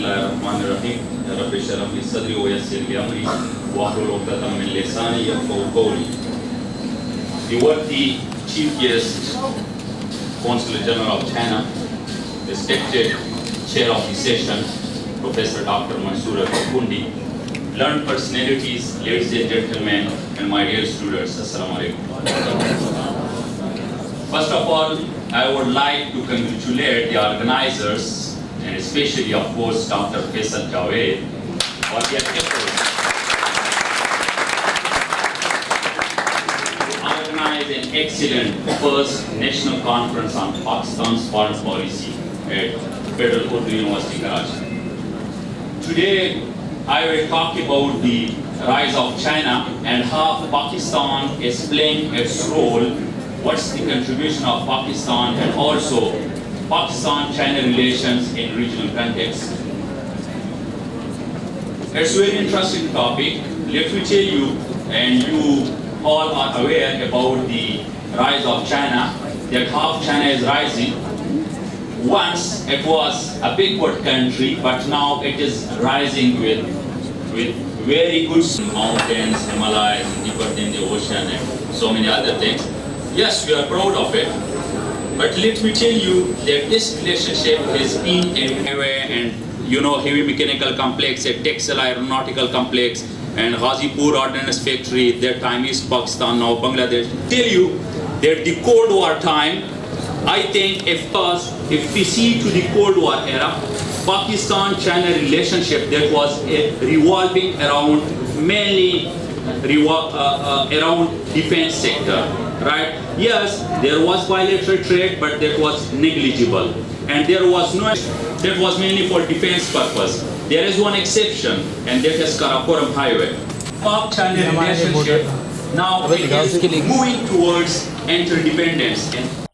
Bismillahirrahmanirrahim. Ya Rabbi shrah li sadri wa yassir li amri wahlul 'uqdatam min lisani yafqahu qawli. The worthy Chief Guest, Consul General of China, respected Chair of the session, Professor Dr. Mansoor Al-Kundi, learned personalities, ladies and gentlemen, and my dear students, Assalamu alaikum. First of all, I would like to congratulate the organizers, and especially, of course, Dr. Faisal Javed, for their efforts to organize an excellent first national conference on Pakistan's foreign policy at Federal Urdu University, Karachi. Today, I will talk about the rise of China and how Pakistan is playing its role, what's the contribution of Pakistan, and also Pakistan-China relations in regional context. It's a very interesting topic. Let me tell you, and you all are aware about the rise of China, that how China is rising. Once it was a backward country, but now it is rising with very good mountains, Himalayas, deeper than the ocean, and so many other things. Yes, we are proud of it, but let me tell you that this relationship has been everywhere, and you know, heavy mechanical complex, a textile aeronautical complex, and Ghazipur Ordnance Factory, that time is Pakistan, now Bangladesh. Tell you that the Cold War time, I think if we see to the Cold War era, Pakistan-China relationship that was revolving around mainly around defense sector, right? Yes, there was bilateral trade, but that was negligible, and there was no, that was mainly for defense purpose. There is one exception, and that is Karakoram Highway. Pak-China relationship now it is moving towards interdependence. And